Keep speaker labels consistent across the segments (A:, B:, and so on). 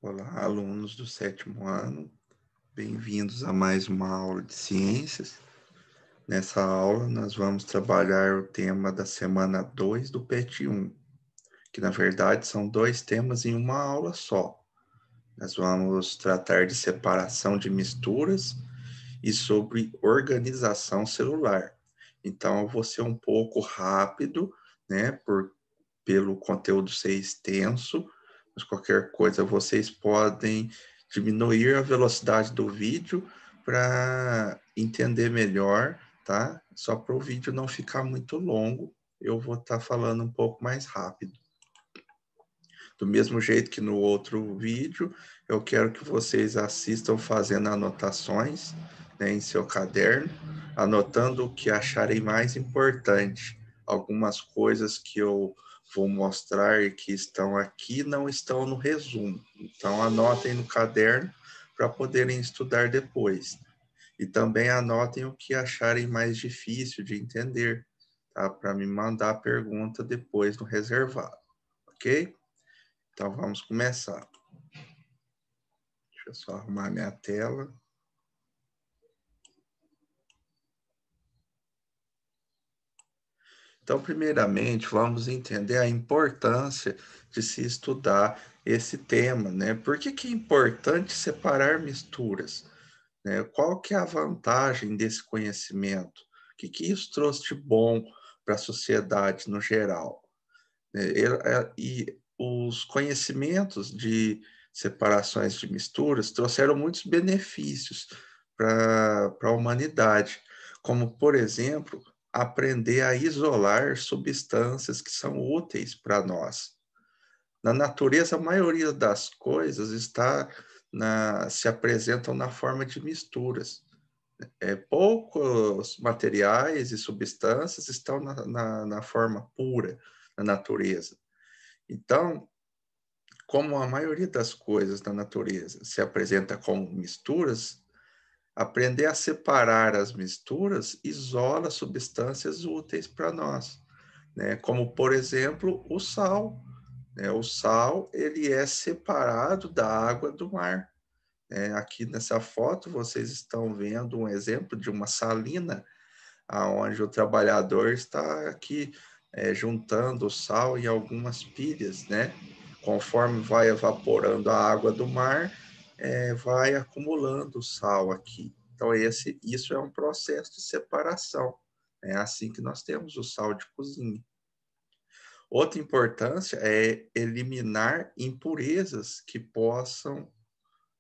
A: Olá, alunos do 7º ano, bem-vindos a mais uma aula de ciências. Nessa aula, nós vamos trabalhar o tema da semana 2 do PET 1, que na verdade são 2 temas em uma aula só. Nós vamos tratar de separação de misturas e sobre organização celular. Então, eu vou ser um pouco rápido, né, pelo conteúdo ser extenso, mas qualquer coisa vocês podem diminuir a velocidade do vídeo para entender melhor, tá? Só para o vídeo não ficar muito longo, eu vou estar falando um pouco mais rápido. Do mesmo jeito que no outro vídeo, eu quero que vocês assistam fazendo anotações, né, em seu caderno, anotando o que acharem mais importante. Algumas coisas que eu vou mostrar e que estão aqui não estão no resumo. Então, anotem no caderno para poderem estudar depois. E também anotem o que acharem mais difícil de entender, tá? Para me mandar a pergunta depois no reservado, ok? Então, vamos começar. Deixa eu só arrumar minha tela. Então, primeiramente, vamos entender a importância de se estudar esse tema, né? Por que é importante separar misturas? Né? Qual que é a vantagem desse conhecimento? O que isso trouxe de bom para a sociedade no geral? E os conhecimentos de separações de misturas trouxeram muitos benefícios para a humanidade, como, por exemplo, aprender a isolar substâncias que são úteis para nós. Na natureza, a maioria das coisas se apresentam na forma de misturas. Poucos materiais e substâncias estão na forma pura na natureza. Então, como a maioria das coisas da natureza se apresenta como misturas, aprender a separar as misturas isola substâncias úteis para nós, né? Como, por exemplo, o sal. Né? O sal ele é separado da água do mar. Aqui nessa foto, vocês estão vendo um exemplo de uma salina, onde o trabalhador está aqui juntando o sal em algumas pilhas, né? Conforme vai evaporando a água do mar, vai acumulando o sal aqui. Então, isso é um processo de separação. É assim que nós temos o sal de cozinha. Outra importância é eliminar impurezas que possam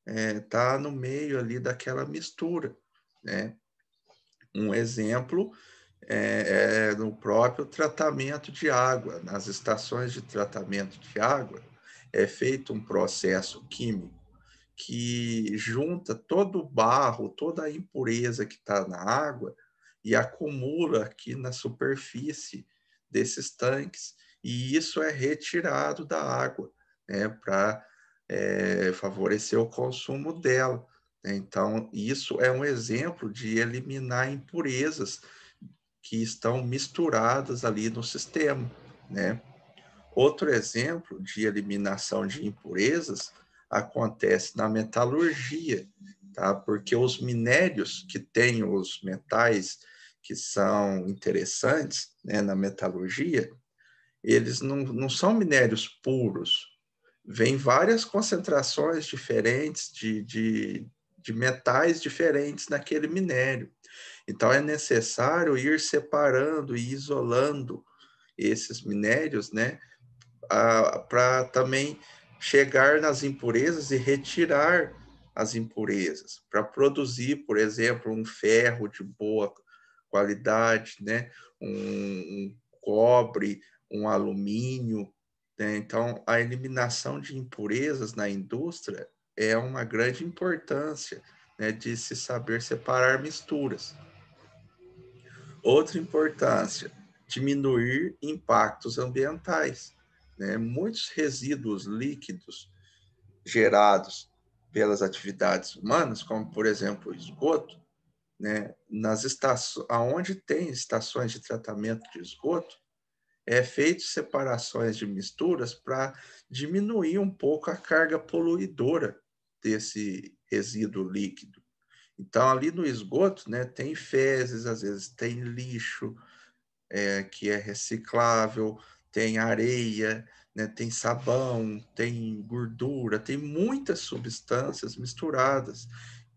A: estar no meio ali daquela mistura, né? Um exemplo no próprio tratamento de água. Nas estações de tratamento de água, é feito um processo químico que junta todo o barro, toda a impureza que está na água e acumula aqui na superfície desses tanques, e isso é retirado da água, né, para favorecer o consumo dela. Então, isso é um exemplo de eliminar impurezas que estão misturadas ali no sistema, né? Outro exemplo de eliminação de impurezas acontece na metalurgia, tá? Porque os minérios que têm os metais que são interessantes, né, na metalurgia, eles não são minérios puros. Vêm várias concentrações diferentes de metais diferentes naquele minério. Então, é necessário ir separando e isolando esses minérios, né, para também chegar nas impurezas e retirar as impurezas, para produzir, por exemplo, um ferro de boa qualidade, né, um cobre, um alumínio, né? Então, a eliminação de impurezas na indústria é uma grande importância, né, de se saber separar misturas. Outra importância, diminuir impactos ambientais, né? Muitos resíduos líquidos gerados pelas atividades humanas, como, por exemplo, o esgoto, né? Onde tem estações de tratamento de esgoto, é feito separações de misturas para diminuir um pouco a carga poluidora desse resíduo líquido. Então, ali no esgoto, né, tem fezes, às vezes tem lixo, que é reciclável, tem areia, né, tem sabão, tem gordura, tem muitas substâncias misturadas.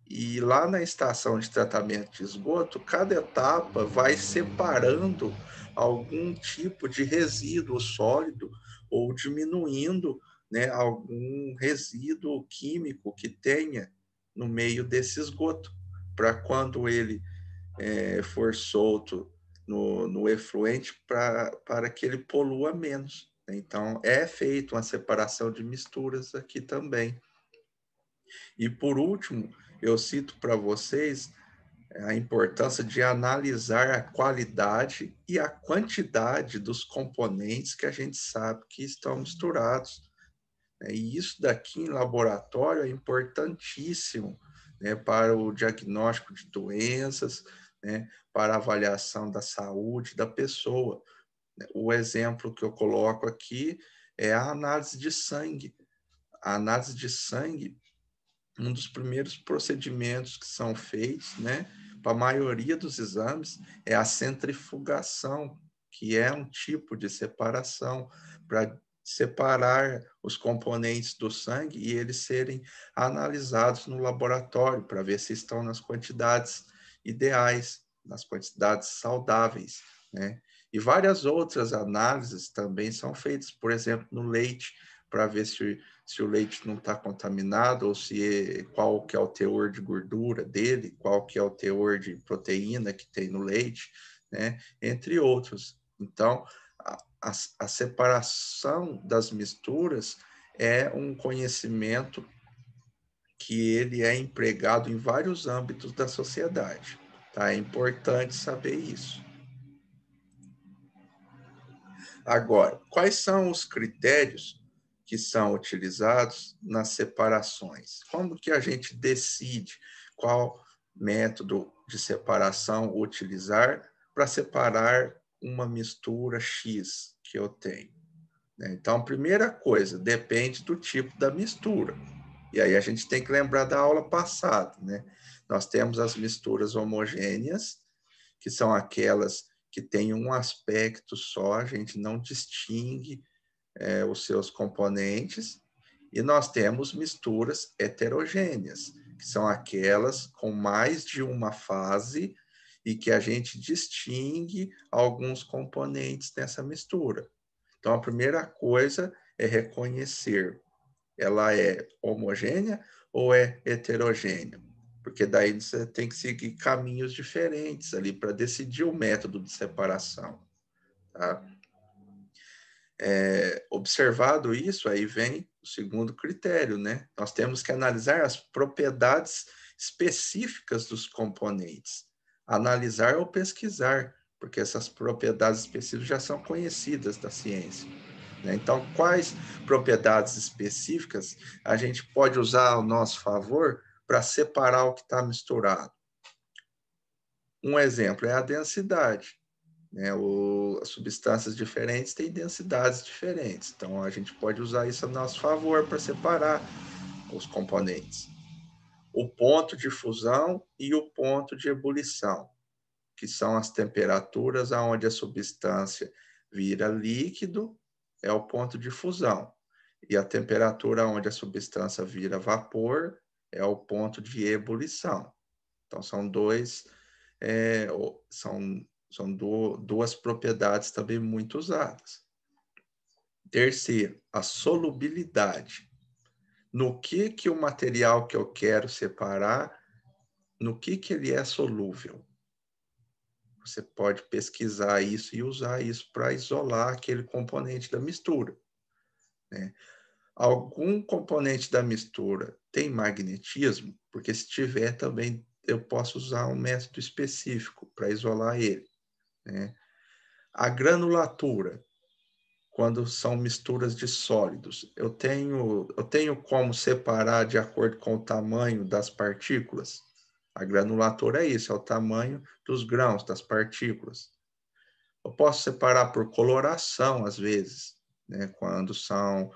A: E lá na estação de tratamento de esgoto, cada etapa vai separando algum tipo de resíduo sólido ou diminuindo, né, algum resíduo químico que tenha no meio desse esgoto, para quando ele for solto no efluente, para que ele polua menos. Então, é feita uma separação de misturas aqui também. E, por último, eu cito para vocês a importância de analisar a qualidade e a quantidade dos componentes que a gente sabe que estão misturados. E isso daqui em laboratório é importantíssimo, né, para o diagnóstico de doenças, né, para a avaliação da saúde da pessoa. O exemplo que eu coloco aqui é a análise de sangue. A análise de sangue, um dos primeiros procedimentos que são feitos, né, para a maioria dos exames, é a centrifugação, que é um tipo de separação para separar os componentes do sangue e eles serem analisados no laboratório para ver se estão nas quantidades ideais, nas quantidades saudáveis, né? E várias outras análises também são feitas, por exemplo, no leite, para ver se o leite não está contaminado ou qual que é o teor de gordura dele, qual que é o teor de proteína que tem no leite, né? Entre outros. Então, a separação das misturas é um conhecimento que ele é empregado em vários âmbitos da sociedade. Tá? É importante saber isso. Agora, quais são os critérios que são utilizados nas separações? Como que a gente decide qual método de separação utilizar para separar uma mistura X que eu tenho? Então, primeira coisa, depende do tipo da mistura. E aí a gente tem que lembrar da aula passada, né? Nós temos as misturas homogêneas, que são aquelas que têm um aspecto só, a gente não distingue os seus componentes, e nós temos misturas heterogêneas, que são aquelas com mais de uma fase e que a gente distingue alguns componentes dessa mistura. Então, a primeira coisa é reconhecer, ela é homogênea ou é heterogênea? Porque daí você tem que seguir caminhos diferentes ali para decidir o método de separação. Tá? Observado isso, aí vem o segundo critério, né? Nós temos que analisar as propriedades específicas dos componentes. Analisar ou pesquisar, porque essas propriedades específicas já são conhecidas da ciência. Né? Então, quais propriedades específicas a gente pode usar ao nosso favor para separar o que está misturado? Um exemplo é a densidade. Né? As substâncias diferentes têm densidades diferentes. Então, a gente pode usar isso a nosso favor para separar os componentes. O ponto de fusão e o ponto de ebulição, que são as temperaturas onde a substância vira líquido, é o ponto de fusão. E a temperatura onde a substância vira vapor é o ponto de ebulição. Então, são duas propriedades também muito usadas. Terceiro, a solubilidade. No que o material que eu quero separar, no que ele é solúvel? Você pode pesquisar isso e usar isso para isolar aquele componente da mistura. Né? Algum componente da mistura tem magnetismo? Porque se tiver também eu posso usar um método específico para isolar ele. Né? A granulatura, quando são misturas de sólidos, eu tenho como separar de acordo com o tamanho das partículas? A granulatura é isso, é o tamanho dos grãos, das partículas. Eu posso separar por coloração, às vezes, né? Quando são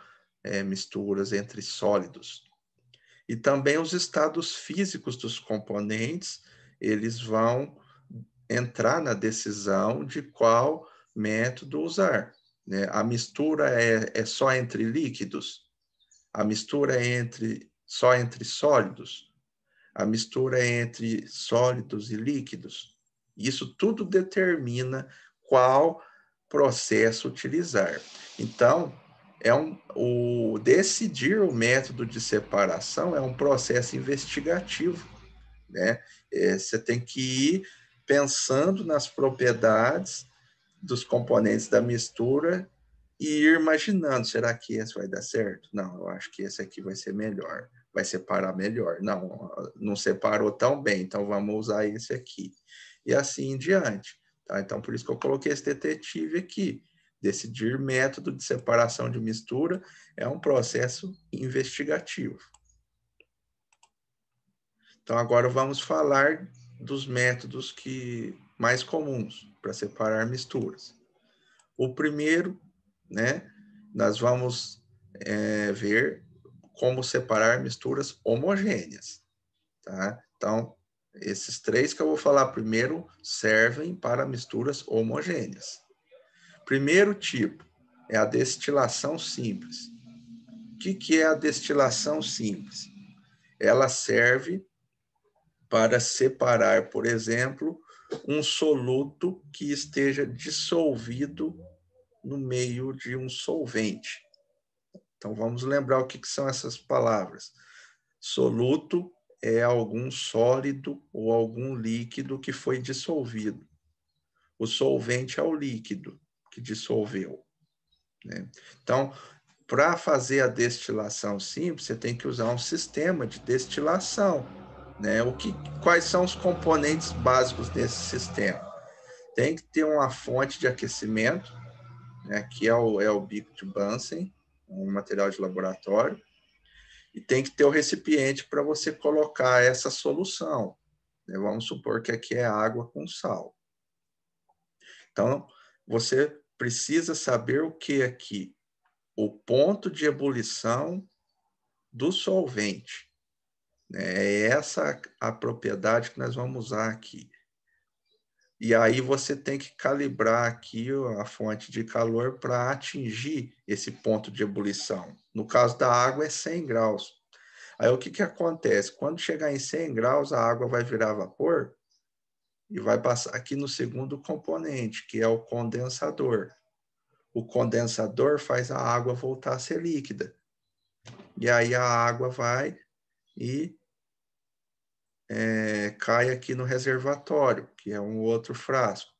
A: misturas entre sólidos. E também os estados físicos dos componentes, eles vão entrar na decisão de qual método usar, né? A mistura é só entre líquidos? A mistura é só entre sólidos? A mistura é entre sólidos e líquidos? Isso tudo determina qual processo utilizar. Então, decidir o método de separação é um processo investigativo, né? Você tem que ir pensando nas propriedades dos componentes da mistura e ir imaginando, será que esse vai dar certo? Não, eu acho que esse aqui vai ser melhor, vai separar melhor. Não, não separou tão bem, então vamos usar esse aqui. E assim em diante. Tá? Então, por isso que eu coloquei esse detetive aqui. Decidir método de separação de mistura é um processo investigativo. Então, agora vamos falar dos métodos mais comuns para separar misturas. O primeiro, né, nós vamos ver como separar misturas homogêneas. Tá? Então, esses três que eu vou falar primeiro servem para misturas homogêneas. Primeiro tipo é a destilação simples. O que é a destilação simples? Ela serve para separar, por exemplo, um soluto que esteja dissolvido no meio de um solvente. Então, vamos lembrar o que são essas palavras. Soluto é algum sólido ou algum líquido que foi dissolvido. O solvente é o líquido que dissolveu, né? Então, para fazer a destilação simples, você tem que usar um sistema de destilação, né? Quais são os componentes básicos desse sistema? Tem que ter uma fonte de aquecimento, né, que é o bico de Bunsen, um material de laboratório, e tem que ter o recipiente para você colocar essa solução, né? Vamos supor que aqui é água com sal. Então, você precisa saber o que aqui? O ponto de ebulição do solvente. É essa a propriedade que nós vamos usar aqui. E aí você tem que calibrar aqui a fonte de calor para atingir esse ponto de ebulição. No caso da água é 100 graus. Aí o que acontece? Quando chegar em 100 graus, a água vai virar vapor e vai passar aqui no segundo componente, que é o condensador. O condensador faz a água voltar a ser líquida. E aí a água vai e cai aqui no reservatório, que é um outro frasco,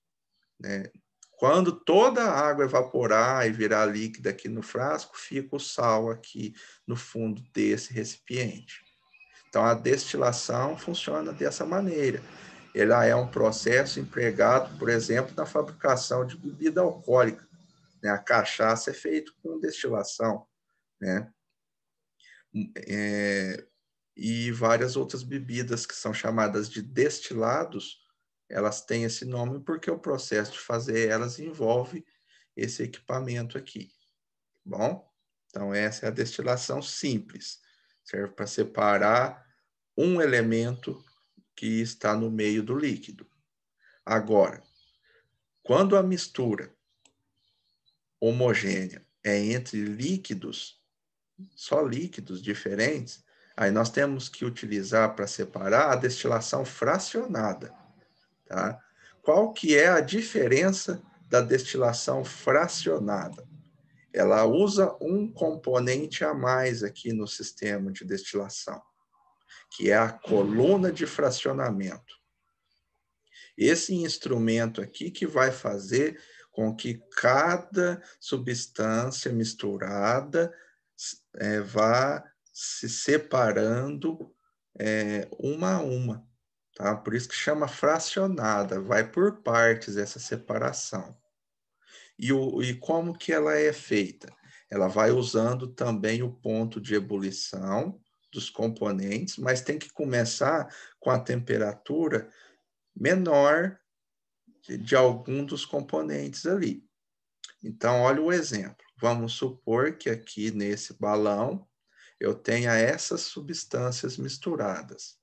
A: né? Quando toda a água evaporar e virar líquida aqui no frasco, fica o sal aqui no fundo desse recipiente. Então, a destilação funciona dessa maneira. Ela é um processo empregado, por exemplo, na fabricação de bebida alcoólica, né? A cachaça é feita com destilação, né? E várias outras bebidas que são chamadas de destilados, elas têm esse nome porque o processo de fazer elas envolve esse equipamento aqui. Bom, então essa é a destilação simples. Serve para separar um elemento que está no meio do líquido. Agora, quando a mistura homogênea é entre líquidos, só líquidos diferentes, aí nós temos que utilizar para separar a destilação fracionada, tá? Qual que é a diferença da destilação fracionada? Ela usa um componente a mais aqui no sistema de destilação, que é a coluna de fracionamento. Esse instrumento aqui que vai fazer com que cada substância misturada vá se separando uma a uma, tá? Por isso que chama fracionada, vai por partes essa separação. E como que ela é feita? Ela vai usando também o ponto de ebulição dos componentes, mas tem que começar com a temperatura menor de algum dos componentes ali. Então, olha o exemplo. Vamos supor que aqui nesse balão eu tenha essas substâncias misturadas: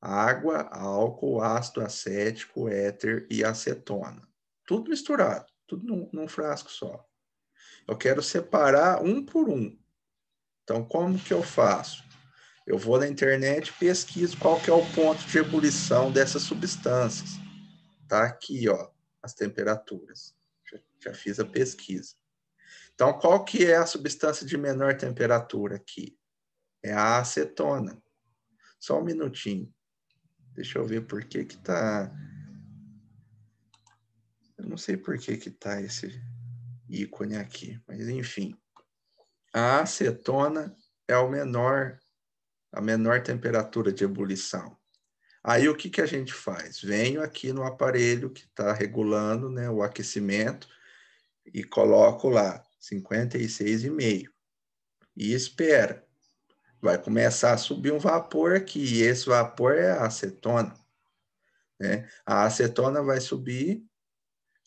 A: água, álcool, ácido acético, éter e acetona. Tudo misturado, tudo num frasco só. Eu quero separar um por um. Então, como que eu faço? Eu vou na internet e pesquiso qual que é o ponto de ebulição dessas substâncias. Tá aqui, ó, as temperaturas. Já fiz a pesquisa. Então, qual que é a substância de menor temperatura aqui? É a acetona. Só um minutinho. Deixa eu ver por que que tá... Eu não sei por que que tá esse ícone aqui, mas enfim. A acetona é a menor temperatura de ebulição. Aí o que que a gente faz? Venho aqui no aparelho que está regulando, né, o aquecimento e coloco lá 56,5 e espera. Vai começar a subir um vapor aqui, e esse vapor é a acetona, né? A acetona vai subir,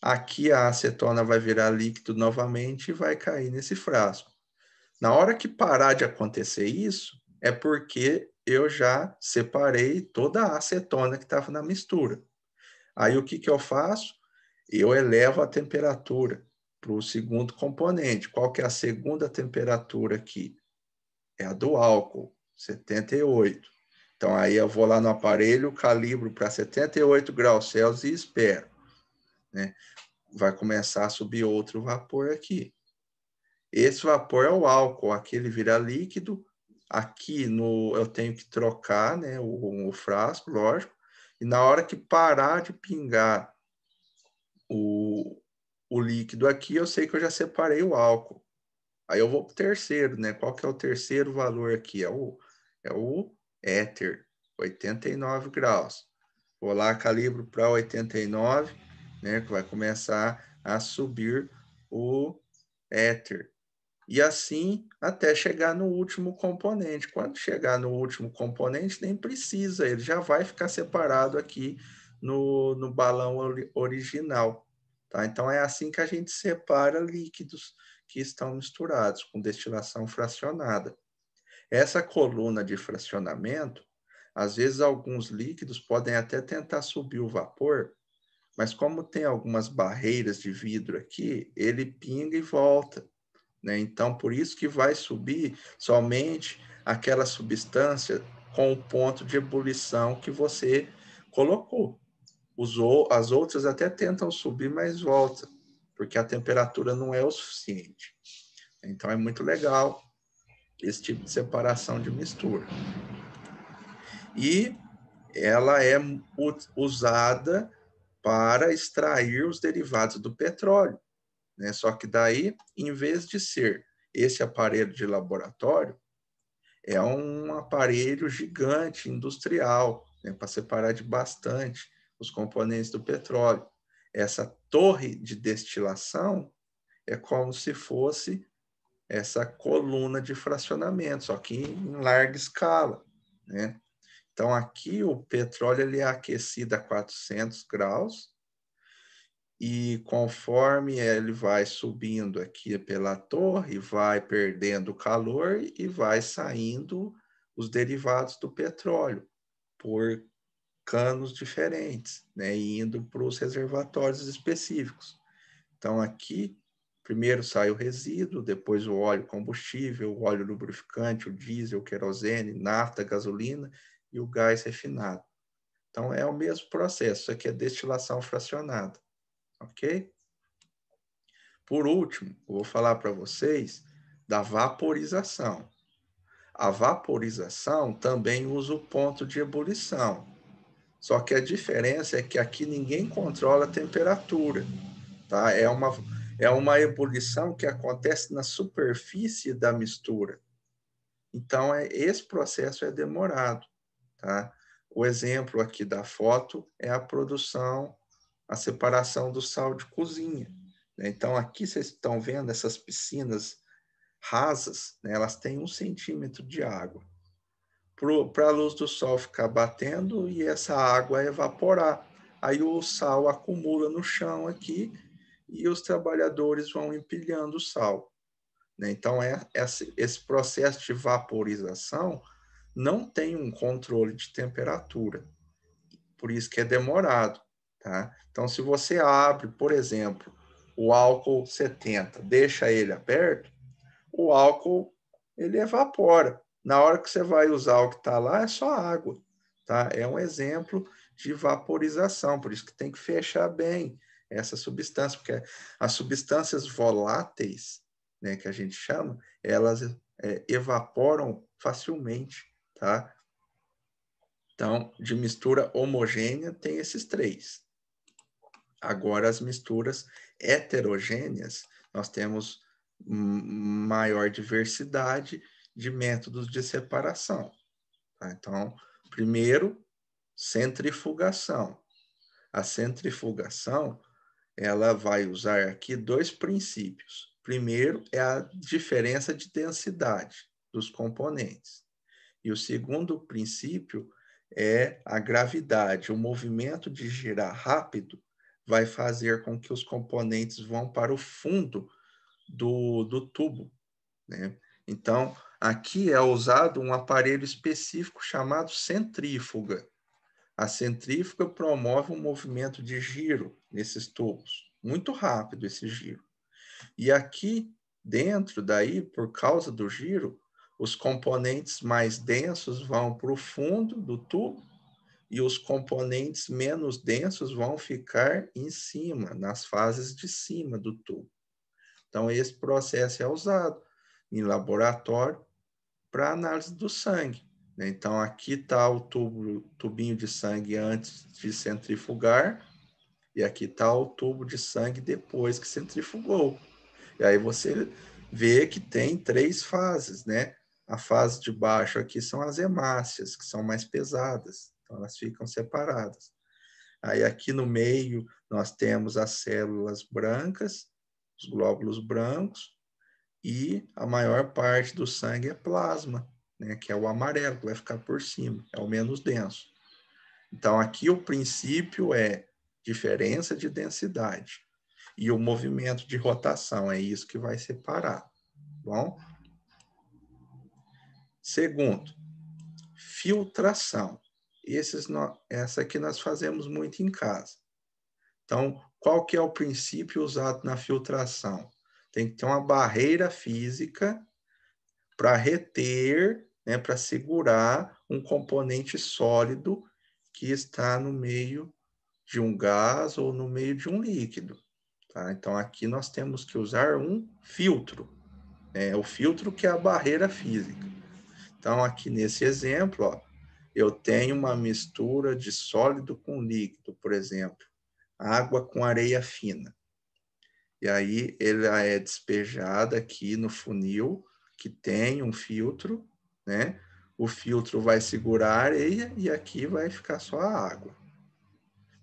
A: aqui a acetona vai virar líquido novamente e vai cair nesse frasco. Na hora que parar de acontecer isso, é porque eu já separei toda a acetona que estava na mistura. Aí o que que eu faço? Eu elevo a temperatura para o segundo componente. Qual que é a segunda temperatura aqui? É a do álcool, 78. Então aí eu vou lá no aparelho, calibro para 78 graus Celsius e espero, né? Vai começar a subir outro vapor aqui. Esse vapor é o álcool, aqui ele vira líquido. Aqui eu tenho que trocar, né, o frasco, lógico. E na hora que parar de pingar o líquido aqui, eu sei que eu já separei o álcool. Aí eu vou para o terceiro, né? Qual que é o terceiro valor aqui? É o éter, 89 graus. Vou lá, calibro para 89, né? Que vai começar a subir o éter. E assim até chegar no último componente. Quando chegar no último componente, nem precisa, ele já vai ficar separado aqui no balão original. Tá? Então, é assim que a gente separa líquidos que estão misturados, com destilação fracionada. Essa coluna de fracionamento, às vezes alguns líquidos podem até tentar subir o vapor, mas como tem algumas barreiras de vidro aqui, ele pinga e volta, né? Então, por isso que vai subir somente aquela substância com o ponto de ebulição que você colocou. As outras até tentam subir, mas volta, porque a temperatura não é o suficiente. Então, é muito legal esse tipo de separação de mistura. E ela é usada para extrair os derivados do petróleo, né? Só que daí, em vez de ser esse aparelho de laboratório, é um aparelho gigante industrial, né, para separar de bastante os componentes do petróleo. Essa torre de destilação é como se fosse essa coluna de fracionamento, só que em larga escala, né? Então, aqui o petróleo ele é aquecido a 400 graus, e conforme ele vai subindo aqui pela torre, vai perdendo calor e vai saindo os derivados do petróleo por canos diferentes, né, e indo para os reservatórios específicos. Então, aqui, primeiro sai o resíduo, depois o óleo combustível, o óleo lubrificante, o diesel, o querosene, nafta, gasolina e o gás refinado. Então, é o mesmo processo, isso aqui é destilação fracionada. Ok? Por último, eu vou falar para vocês da vaporização. A vaporização também usa o ponto de ebulição. Só que a diferença é que aqui ninguém controla a temperatura. Tá? É uma ebulição que acontece na superfície da mistura. Então, esse processo é demorado. Tá? O exemplo aqui da foto é a produção, a separação do sal de cozinha. Então, aqui vocês estão vendo essas piscinas rasas, né? Elas têm 1 centímetro de água. Para a luz do sol ficar batendo e essa água evaporar. aí o sal acumula no chão aqui e os trabalhadores vão empilhando o sal, né? Então, esse processo de vaporização não tem um controle de temperatura, por isso que é demorado, tá? Então, se você abre, por exemplo, o álcool 70, deixa ele aberto, o álcool ele evapora. Na hora que você vai usar o que está lá, é só água, tá? É um exemplo de vaporização, por isso que tem que fechar bem essa substância, porque as substâncias voláteis, né, que a gente chama, elas evaporam facilmente, tá? Então, de mistura homogênea, tem esses três. Agora, as misturas heterogêneas, nós temos maior diversidade de métodos de separação, tá? Então, primeiro, centrifugação. A centrifugação, ela vai usar aqui dois princípios. Primeiro é a diferença de densidade dos componentes. E o segundo princípio é a gravidade. O movimento de girar rápido vai fazer com que os componentes vão para o fundo do tubo, né? Então, aqui é usado um aparelho específico chamado centrífuga. A centrífuga promove um movimento de giro nesses tubos, muito rápido esse giro. E aqui dentro daí, por causa do giro, os componentes mais densos vão para o fundo do tubo e os componentes menos densos vão ficar em cima, nas fases de cima do tubo. Então, esse processo é usado em laboratório para análise do sangue, né? Então, aqui está o tubinho de sangue antes de centrifugar e aqui está o tubo de sangue depois que centrifugou. E aí você vê que tem três fases, né? A fase de baixo aqui são as hemácias, que são mais pesadas, então elas ficam separadas. Aí aqui no meio nós temos as células brancas, os glóbulos brancos, e a maior parte do sangue é plasma, né? Que é o amarelo, que vai ficar por cima, é o menos denso. Então aqui o princípio é diferença de densidade e o movimento de rotação, é isso que vai separar, bom? Segundo, filtração. Essa aqui nós fazemos muito em casa. Então, qual que é o princípio usado na filtração? Tem que ter uma barreira física para reter, né, para segurar um componente sólido que está no meio de um gás ou no meio de um líquido. Tá? Então, aqui nós temos que usar um filtro. O filtro que é a barreira física. Então, aqui nesse exemplo, ó, eu tenho uma mistura de sólido com líquido, por exemplo, água com areia fina. E aí ela é despejada aqui no funil, que tem um filtro, né? O filtro vai segurar a areia e aqui vai ficar só a água.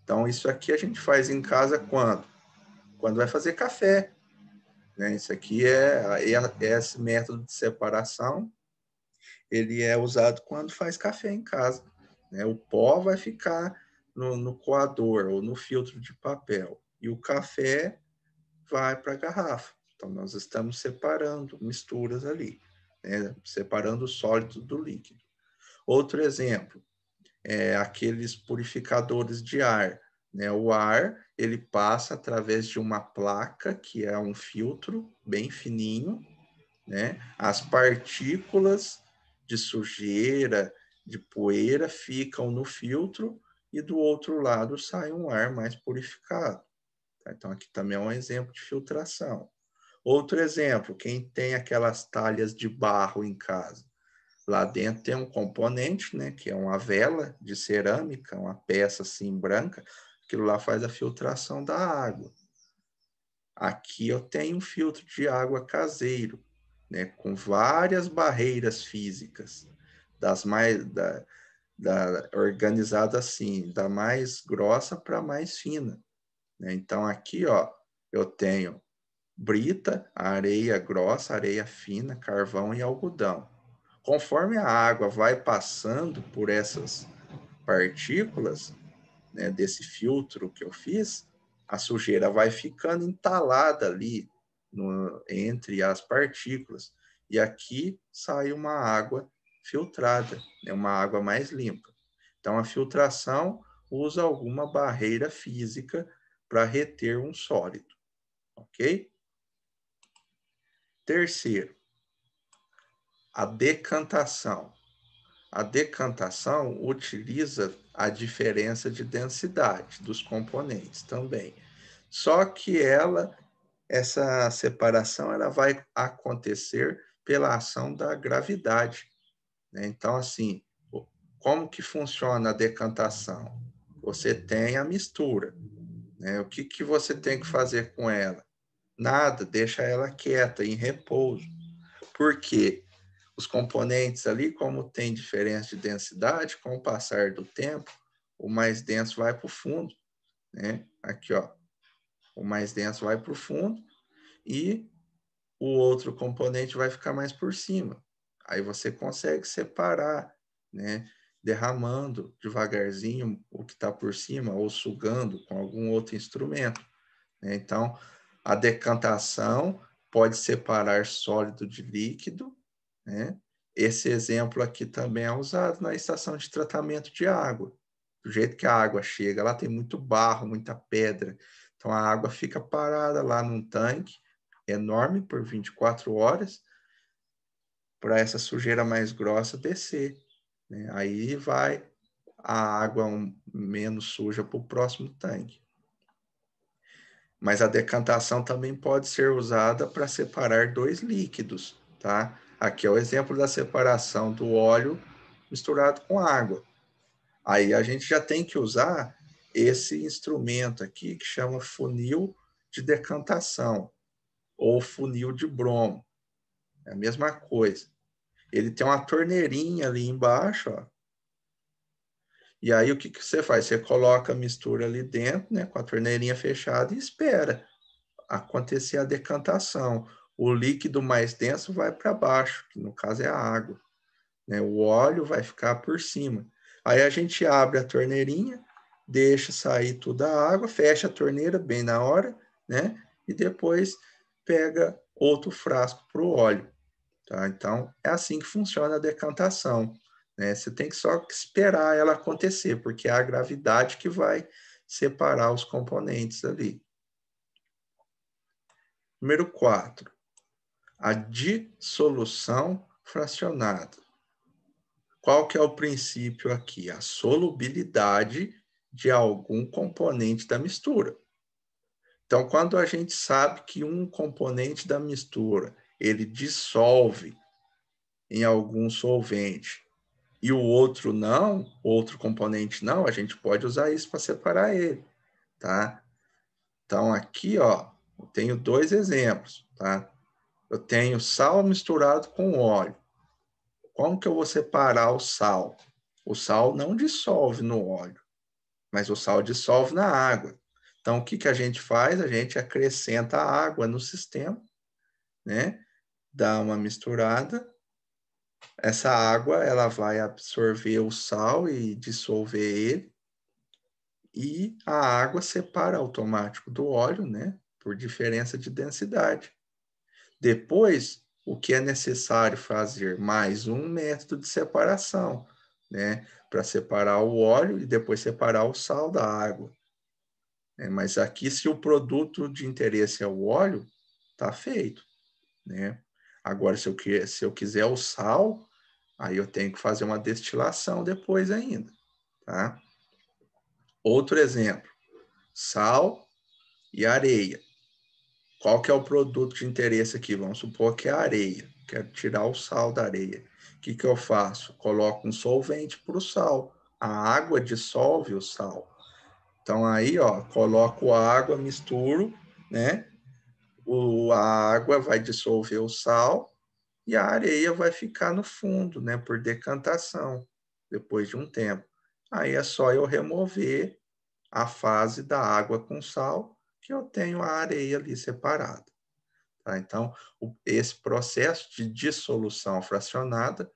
A: Então, isso aqui a gente faz em casa quando? Quando vai fazer café, né? Isso aqui esse método de separação, ele é usado quando faz café em casa, né? O pó vai ficar no coador ou no filtro de papel e o café vai para a garrafa. Então, nós estamos separando misturas ali, né? Separando o sólido do líquido. Outro exemplo é aqueles purificadores de ar, né? O ar, ele passa através de uma placa, que é um filtro bem fininho, né? As partículas de sujeira, de poeira ficam no filtro e do outro lado sai um ar mais purificado. Tá? Então, aqui também é um exemplo de filtração. Outro exemplo, quem tem aquelas talhas de barro em casa, lá dentro tem um componente, né, que é uma vela de cerâmica, uma peça assim branca, aquilo lá faz a filtração da água. Aqui eu tenho um filtro de água caseiro, né, com várias barreiras físicas, organizada assim, da mais grossa para a mais fina, né? Então aqui, ó, eu tenho brita, areia grossa, areia fina, carvão e algodão. Conforme a água vai passando por essas partículas, né, desse filtro que eu fiz, a sujeira vai ficando entalada ali entre as partículas. E aqui sai uma água filtrada, né, uma água mais limpa. Então, a filtração usa alguma barreira física para reter um sólido, ok? Terceiro, a decantação. A decantação utiliza a diferença de densidade dos componentes também. Só que essa separação ela vai acontecer pela ação da gravidade, né? Então, assim, como que funciona a decantação? Você tem a mistura, né? O que você tem que fazer com ela? Nada, deixa ela quieta, em repouso. Por quê? Os componentes ali, como tem diferença de densidade, com o passar do tempo, o mais denso vai para o fundo, né? Aqui, ó, o mais denso vai para o fundo e o outro componente vai ficar mais por cima. Aí você consegue separar, né? Derramando devagarzinho o que está por cima ou sugando com algum outro instrumento, né? Então, a decantação pode separar sólido de líquido, né? Esse exemplo aqui também é usado na estação de tratamento de água. Do jeito que a água chega, lá tem muito barro, muita pedra. Então, a água fica parada lá num tanque enorme por 24 horas para essa sujeira mais grossa descer, né? Aí vai a água menos suja para o próximo tanque. Mas a decantação também pode ser usada para separar dois líquidos, tá? Aqui é o exemplo da separação do óleo misturado com água. Aí a gente já tem que usar esse instrumento aqui que chama funil de decantação ou funil de bromo. É a mesma coisa. Ele tem uma torneirinha ali embaixo, ó. E aí o que você faz? Você coloca a mistura ali dentro, né, com a torneirinha fechada e espera acontecer a decantação. O líquido mais denso vai para baixo, que no caso é a água, né? O óleo vai ficar por cima. Aí a gente abre a torneirinha, deixa sair toda a água, fecha a torneira bem na hora, né? E depois pega outro frasco para o óleo, tá? Então, é assim que funciona a decantação, né? Você tem que só esperar ela acontecer, porque é a gravidade que vai separar os componentes ali. Número 4, a dissolução fracionada. Qual que é o princípio aqui? A solubilidade de algum componente da mistura. Então, quando a gente sabe que um componente da mistura, ele dissolve em algum solvente e o outro não, outro componente não, a gente pode usar isso para separar ele, tá? Então, aqui, ó, eu tenho dois exemplos, tá? Eu tenho sal misturado com óleo. Como que eu vou separar o sal? O sal não dissolve no óleo, mas o sal dissolve na água. Então, o que que a gente faz? A gente acrescenta água no sistema, né? Dá uma misturada. Essa água, ela vai absorver o sal e dissolver ele. E a água separa automático do óleo, né? Por diferença de densidade. Depois, o que é necessário fazer? Mais um método de separação, né? Para separar o óleo e depois separar o sal da água. Mas aqui, se o produto de interesse é o óleo, tá feito, né? Agora, se eu quiser o sal, aí eu tenho que fazer uma destilação depois ainda, tá? Outro exemplo, sal e areia. Qual que é o produto de interesse aqui? Vamos supor que é a areia. Quero tirar o sal da areia. O que que eu faço? Coloco um solvente para o sal. A água dissolve o sal. Então, aí, ó, coloco a água, misturo, né? A água vai dissolver o sal e a areia vai ficar no fundo, né? Por decantação, depois de um tempo. Aí é só eu remover a fase da água com sal, que eu tenho a areia ali separada. Tá? Então, esse processo de dissolução fracionada,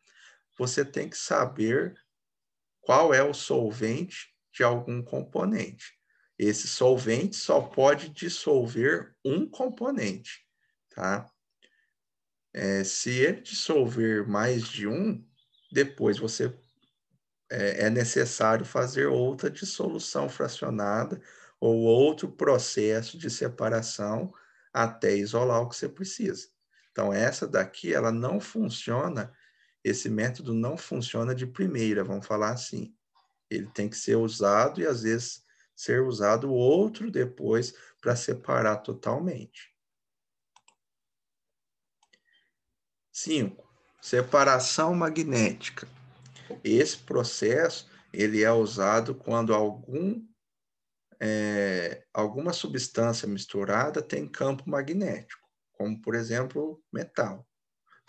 A: você tem que saber qual é o solvente de algum componente. Esse solvente só pode dissolver um componente, tá? Se ele dissolver mais de um, depois é necessário fazer outra dissolução fracionada ou outro processo de separação até isolar o que você precisa. Então, essa daqui, ela não funciona, esse método não funciona de primeira, vamos falar assim. Ele tem que ser usado e, às vezes, ser usado outro depois para separar totalmente. 5. Separação magnética. Esse processo ele é usado quando alguma substância misturada tem campo magnético, como, por exemplo, metal.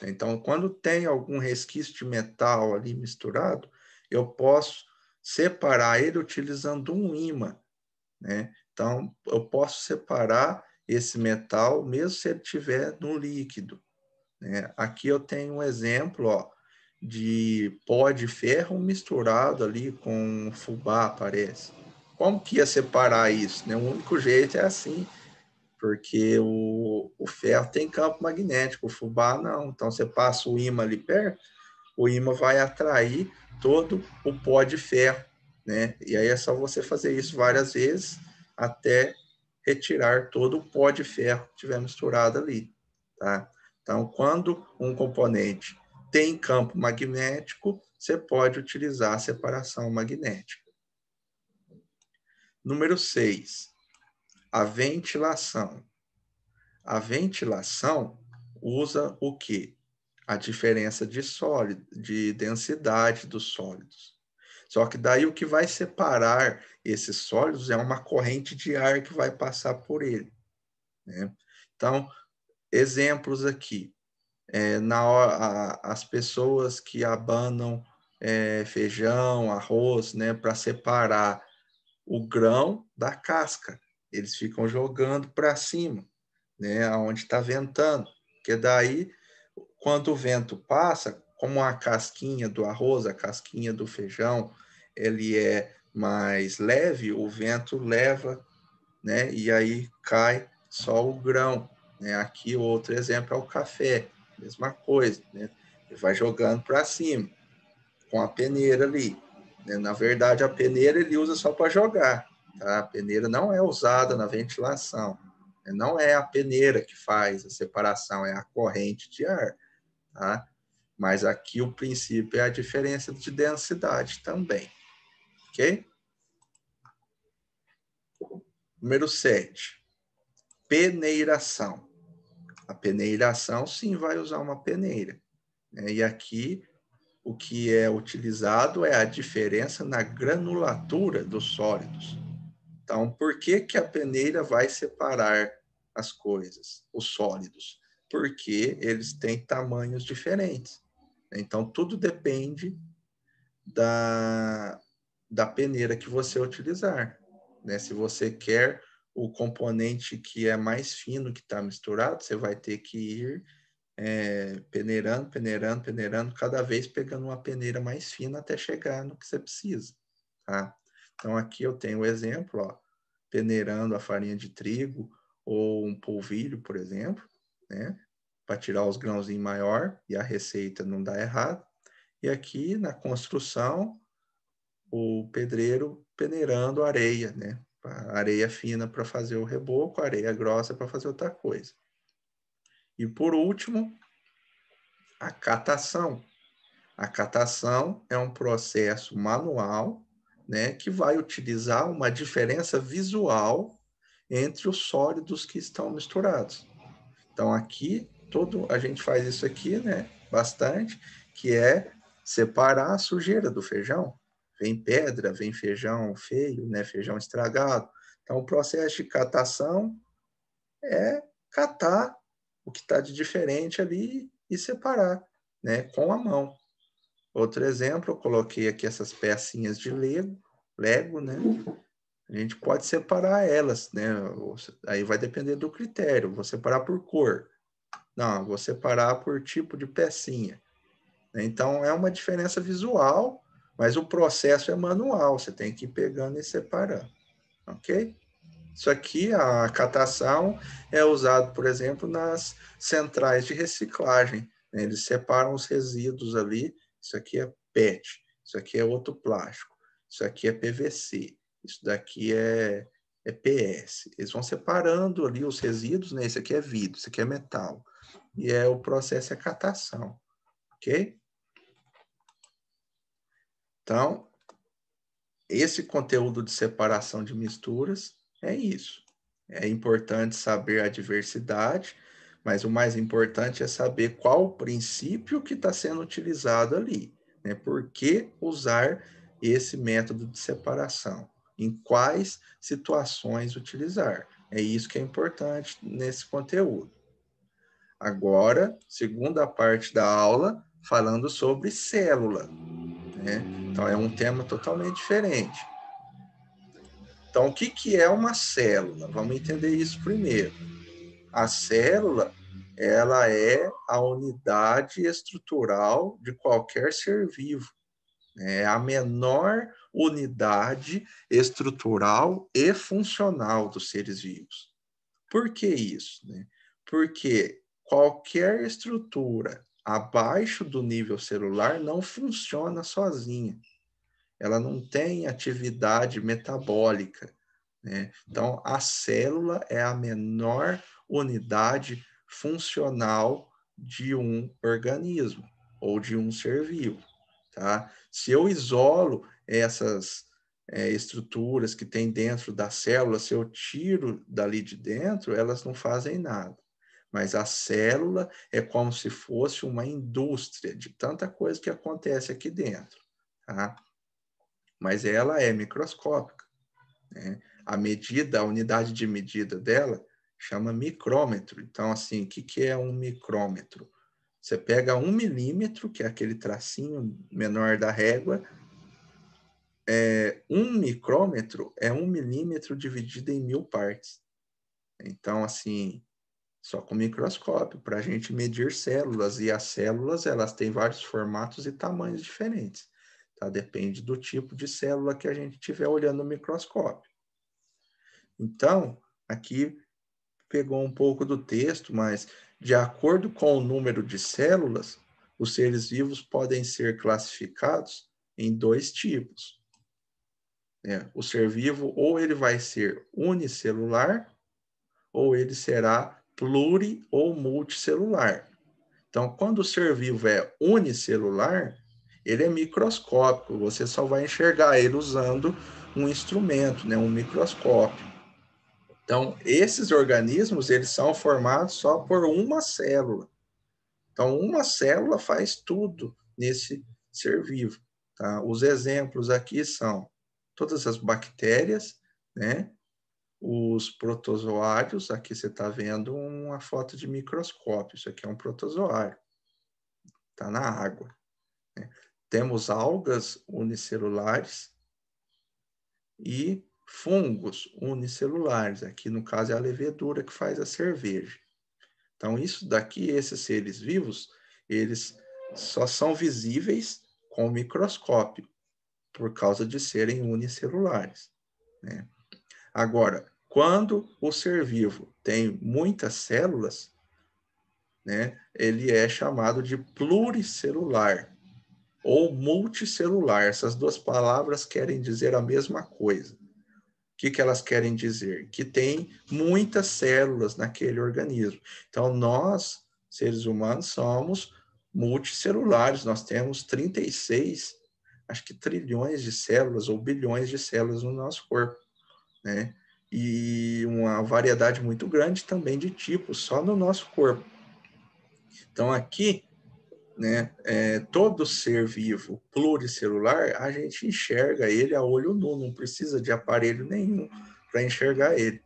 A: Então, quando tem algum resquício de metal ali misturado, eu posso separar ele utilizando um ímã, né? Então, eu posso separar esse metal mesmo se ele estiver no líquido, né? Aqui eu tenho um exemplo, ó, de pó de ferro misturado ali com fubá, parece. Como que ia separar isso, né? O único jeito é assim, porque o ferro tem campo magnético, o fubá não. Então, você passa o ímã ali perto, o ímã vai atrair todo o pó de ferro, né? E aí é só você fazer isso várias vezes até retirar todo o pó de ferro que estiver misturado ali, tá? Então, quando um componente tem campo magnético, você pode utilizar a separação magnética. Número 6, a ventilação. A ventilação usa o quê? A diferença de densidade dos sólidos. Só que daí o que vai separar esses sólidos é uma corrente de ar que vai passar por ele, né? Então, exemplos aqui. As pessoas que abanam feijão, arroz, né, para separar o grão da casca. Eles ficam jogando para cima, né, onde está ventando. Porque daí, quando o vento passa, como a casquinha do arroz, a casquinha do feijão, ele é mais leve, o vento leva, né, e aí cai só o grão, né? Aqui outro exemplo é o café, mesma coisa, né? Ele vai jogando para cima com a peneira ali, né? Na verdade, a peneira ele usa só para jogar, tá? A peneira não é usada na ventilação, né? Não é a peneira que faz a separação, é a corrente de ar, tá? Mas aqui o princípio é a diferença de densidade também, ok? Número 7, peneiração. A peneiração, sim, vai usar uma peneira, né? E aqui o que é utilizado é a diferença na granulatura dos sólidos. Então, por que que a peneira vai separar as coisas, os sólidos? Porque eles têm tamanhos diferentes. Então, tudo depende da peneira que você utilizar, né? Se você quer o componente que é mais fino que está misturado, você vai ter que ir peneirando, cada vez pegando uma peneira mais fina até chegar no que você precisa, tá? Então, aqui eu tenho o exemplo, ó, peneirando a farinha de trigo ou um polvilho, por exemplo, né? Para tirar os grãozinhos maior e a receita não dá errado. E aqui na construção, o pedreiro peneirando areia, né? Areia fina para fazer o reboco, areia grossa para fazer outra coisa. E por último, a catação. A catação é um processo manual, né, que vai utilizar uma diferença visual entre os sólidos que estão misturados. Então aqui a gente faz isso aqui, né, bastante, que é separar a sujeira do feijão. Vem pedra, vem feijão feio, né, feijão estragado. Então o processo de catação é catar o que está de diferente ali e separar, né, com a mão. Outro exemplo, eu coloquei aqui essas pecinhas de Lego, né? A gente pode separar elas, né? Aí vai depender do critério. Vou separar por cor. Não, vou separar por tipo de pecinha. Então, é uma diferença visual, Mas o processo é manual, você tem que ir pegando e separando, ok? Isso aqui, a catação, é usado, por exemplo, nas centrais de reciclagem, né? Eles separam os resíduos ali, isso aqui é PET, isso aqui é outro plástico, isso aqui é PVC, isso daqui é PS. Eles vão separando ali os resíduos, né? Esse aqui é vidro, isso aqui é metal. E o processo é catação, ok? Então, esse conteúdo de separação de misturas é isso. É importante saber a diversidade, mas o mais importante é saber qual o princípio que está sendo utilizado ali, né? Por que usar esse método de separação? Em quais situações utilizar? É isso que é importante nesse conteúdo. Agora, segunda parte da aula, falando sobre célula, né? Então, é um tema totalmente diferente. Então, o que é uma célula? Vamos entender isso primeiro. A célula, ela é a unidade estrutural de qualquer ser vivo. É a menor unidade estrutural e funcional dos seres vivos. Por que isso? Porque qualquer estrutura abaixo do nível celular não funciona sozinha. Ela não tem atividade metabólica, né? Então, a célula é a menor unidade funcional de um organismo ou de um ser vivo, tá? Se eu isolo essas estruturas que tem dentro da célula, se eu tiro dali de dentro, elas não fazem nada. Mas a célula é como se fosse uma indústria de tanta coisa que acontece aqui dentro, tá? Mas ela é microscópica, né? A unidade de medida dela chama micrômetro. Então, assim, o que é um micrômetro? Você pega 1 milímetro, que é aquele tracinho menor da régua, 1 micrômetro é 1 milímetro dividido em 1000 partes. Então, assim, só com microscópio, para a gente medir células, e as células, elas têm vários formatos e tamanhos diferentes, tá? Depende do tipo de célula que a gente estiver olhando no microscópio. Então, aqui pegou um pouco do texto, mas de acordo com o número de células, os seres vivos podem ser classificados em 2 tipos. O ser vivo, ou ele vai ser unicelular, ou ele será pluri ou multicelular. Então, quando o ser vivo é unicelular, ele é microscópico, você só vai enxergar ele usando um instrumento, né, um microscópio. Então, esses organismos, eles são formados só por uma célula. Então, uma célula faz tudo nesse ser vivo, tá? Os exemplos aqui são todas as bactérias, né? Os protozoários, aqui você está vendo uma foto de microscópio, isso aqui é um protozoário, está na água, né? Temos algas unicelulares e fungos unicelulares, aqui no caso é a levedura que faz a cerveja. Então, isso daqui, esses seres vivos, eles só são visíveis com o microscópio, por causa de serem unicelulares, né? Agora, quando o ser vivo tem muitas células, né, ele é chamado de pluricelular ou multicelular. Essas duas palavras querem dizer a mesma coisa. O que elas querem dizer? Que tem muitas células naquele organismo. Então, nós, seres humanos, somos multicelulares. Nós temos 36, acho que trilhões de células ou bilhões de células no nosso corpo, né? E uma variedade muito grande também de tipos, só no nosso corpo. Então, aqui, né, todo ser vivo pluricelular, a gente enxerga ele a olho nu, não precisa de aparelho nenhum para enxergar ele.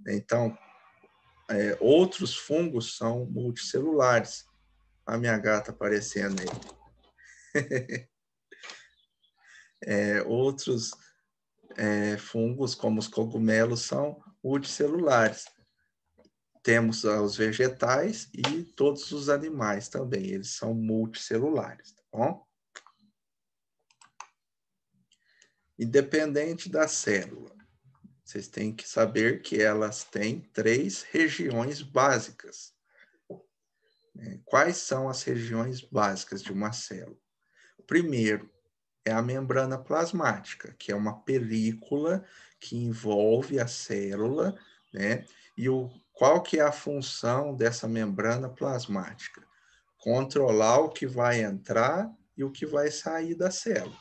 A: Então, outros fungos são multicelulares. A minha gata aparecendo aí. Outros fungos, como os cogumelos, são multicelulares. Temos os vegetais e todos os animais também, eles são multicelulares, tá bom? Independente da célula, vocês têm que saber que elas têm 3 regiões básicas. Quais são as regiões básicas de uma célula? Primeiro, é a membrana plasmática, que é uma película que envolve a célula, né? E qual que é a função dessa membrana plasmática? Controlar o que vai entrar e o que vai sair da célula,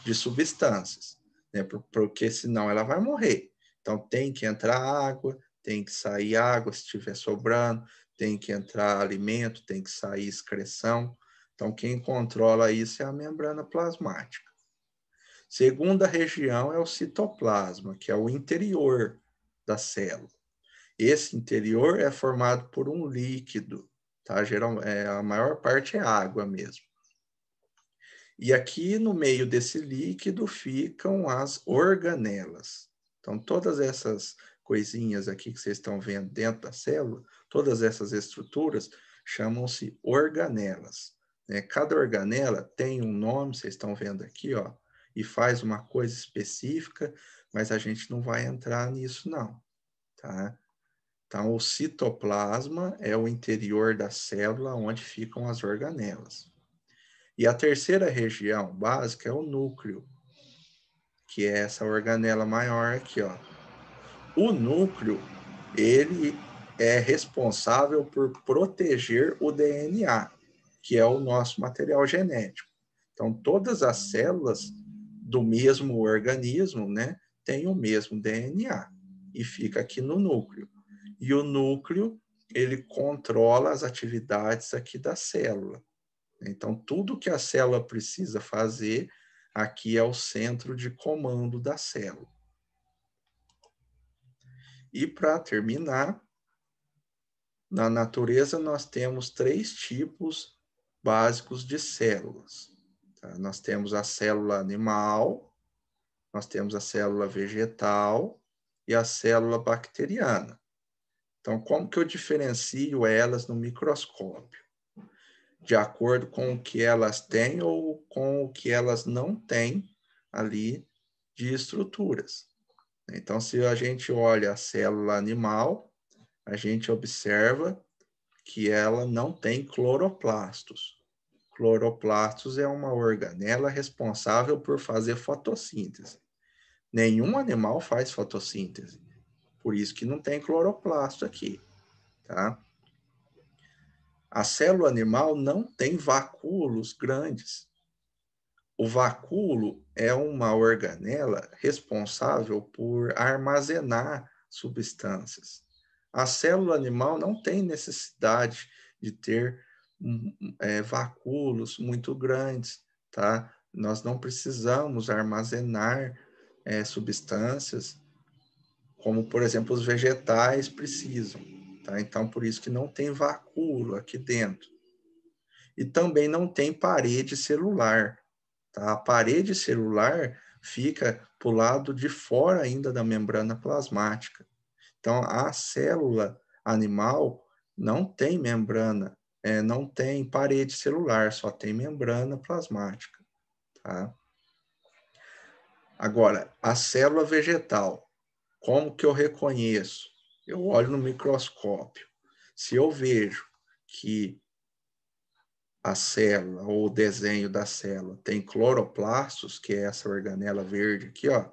A: de substâncias, né? Porque senão ela vai morrer. Então tem que entrar água, tem que sair água se estiver sobrando, tem que entrar alimento, tem que sair excreção. Então quem controla isso é a membrana plasmática. Segunda região é o citoplasma, que é o interior da célula. Esse interior é formado por um líquido, tá? A maior parte é água mesmo. E aqui no meio desse líquido ficam as organelas. Então, todas essas coisinhas aqui que vocês estão vendo dentro da célula, todas essas estruturas chamam-se organelas. Cada organela tem um nome, vocês estão vendo aqui, ó, e faz uma coisa específica, mas a gente não vai entrar nisso, não, tá? Então, o citoplasma é o interior da célula onde ficam as organelas. E a terceira região básica é o núcleo, que é essa organela maior aqui, ó. O núcleo, ele é responsável por proteger o DNA, que é o nosso material genético. Então, todas as células do mesmo organismo, né, têm o mesmo DNA e fica aqui no núcleo. E o núcleo, ele controla as atividades aqui da célula. Então, tudo que a célula precisa fazer, aqui é o centro de comando da célula. E para terminar, na natureza nós temos 3 tipos básicos de células. Tá? Nós temos a célula animal, nós temos a célula vegetal e a célula bacteriana. Então, como que eu diferencio elas no microscópio? De acordo com o que elas têm ou com o que elas não têm ali de estruturas. Então, se a gente olha a célula animal, a gente observa que ela não tem cloroplastos. Cloroplastos é uma organela responsável por fazer fotossíntese. Nenhum animal faz fotossíntese, por isso que não tem cloroplasto aqui, tá? A célula animal não tem vacúolos grandes. O vacúolo é uma organela responsável por armazenar substâncias. A célula animal não tem necessidade de ter vacúolos muito grandes, tá? Nós não precisamos armazenar substâncias como, por exemplo, os vegetais precisam, tá? Então, por isso que não tem vacúolo aqui dentro. E também não tem parede celular, tá? A parede celular fica para o lado de fora ainda da membrana plasmática. Então, a célula animal não tem membrana, não tem parede celular, só tem membrana plasmática, tá? Agora, a célula vegetal, como que eu reconheço? Eu olho no microscópio. Se eu vejo que a célula ou o desenho da célula tem cloroplastos, que é essa organela verde aqui, ó,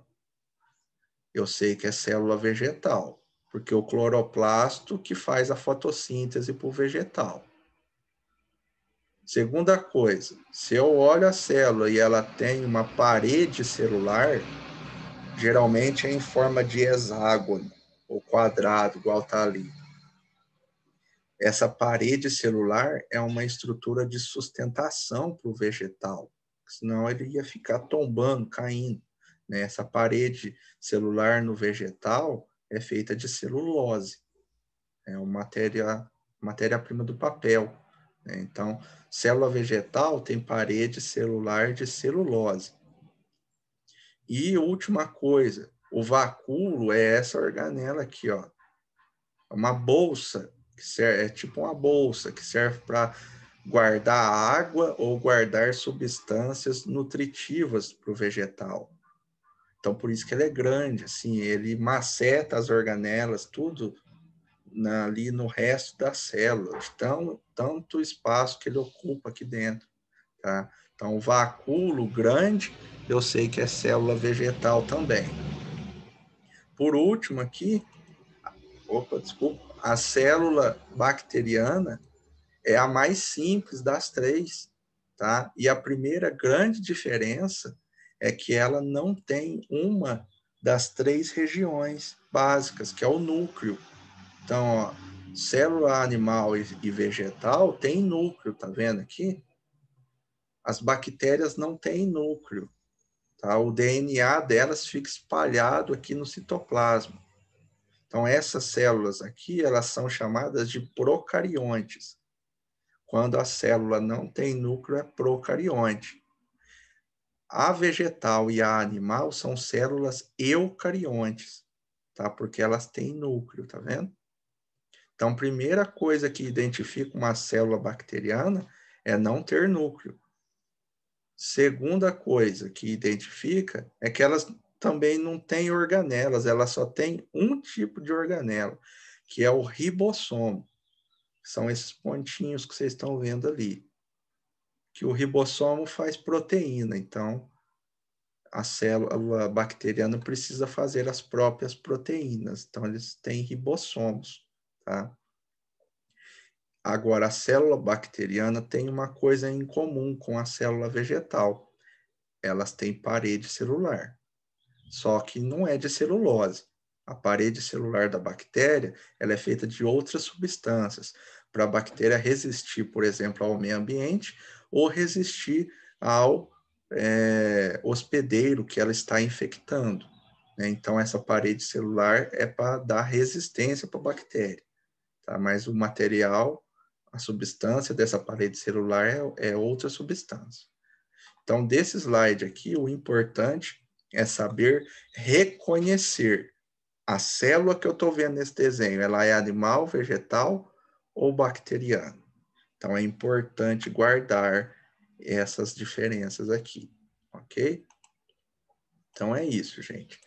A: eu sei que é célula vegetal, porque o cloroplasto que faz a fotossíntese para o vegetal. Segunda coisa, se eu olho a célula e ela tem uma parede celular, geralmente é em forma de hexágono ou quadrado, igual está ali. Essa parede celular é uma estrutura de sustentação para o vegetal, senão ele ia ficar tombando, caindo. Essa parede celular no vegetal é feita de celulose, é uma matéria-prima do papel. Então, célula vegetal tem parede celular de celulose. E última coisa, o vacúolo é essa organela aqui, ó. É uma bolsa, é tipo uma bolsa que serve para guardar água ou guardar substâncias nutritivas para o vegetal. Então, por isso que ele é grande, assim, ele maceta as organelas, tudo ali no resto da célula, de tanto espaço que ele ocupa aqui dentro, tá? Então, o vacúolo grande, eu sei que é célula vegetal também. Por último aqui, a célula bacteriana é a mais simples das três, tá? E a primeira grande diferença é que ela não tem uma das três regiões básicas, que é o núcleo. Então, ó, célula animal e vegetal tem núcleo, tá vendo aqui? As bactérias não têm núcleo, tá? O DNA delas fica espalhado aqui no citoplasma. Então, essas células aqui, elas são chamadas de procariontes. Quando a célula não tem núcleo, é procarionte. A vegetal e a animal são células eucariontes, tá? Porque elas têm núcleo, tá vendo? Então, primeira coisa que identifica uma célula bacteriana é não ter núcleo. Segunda coisa que identifica é que elas também não têm organelas, elas só têm um tipo de organela, que é o ribossomo. São esses pontinhos que vocês estão vendo ali. Que o ribossomo faz proteína, então a célula bacteriana precisa fazer as próprias proteínas, então eles têm ribossomos, tá? Agora, a célula bacteriana tem uma coisa em comum com a célula vegetal. Elas têm parede celular, só que não é de celulose. A parede celular da bactéria, ela é feita de outras substâncias, para a bactéria resistir, por exemplo, ao meio ambiente ou resistir ao hospedeiro que ela está infectando, né? Então, essa parede celular é para dar resistência para a bactéria, tá? Mas o material, a substância dessa parede celular é outra substância. Então, desse slide aqui, o importante é saber reconhecer a célula que eu estou vendo nesse desenho. Ela é animal, vegetal ou bacteriana? Então, é importante guardar essas diferenças aqui, ok? Então, é isso, gente.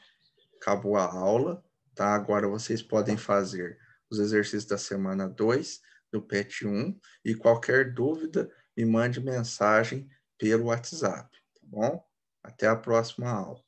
A: Acabou a aula, tá? Agora vocês podem fazer os exercícios da semana 2 do PET 1 e qualquer dúvida, me mande mensagem pelo WhatsApp, tá bom? Até a próxima aula.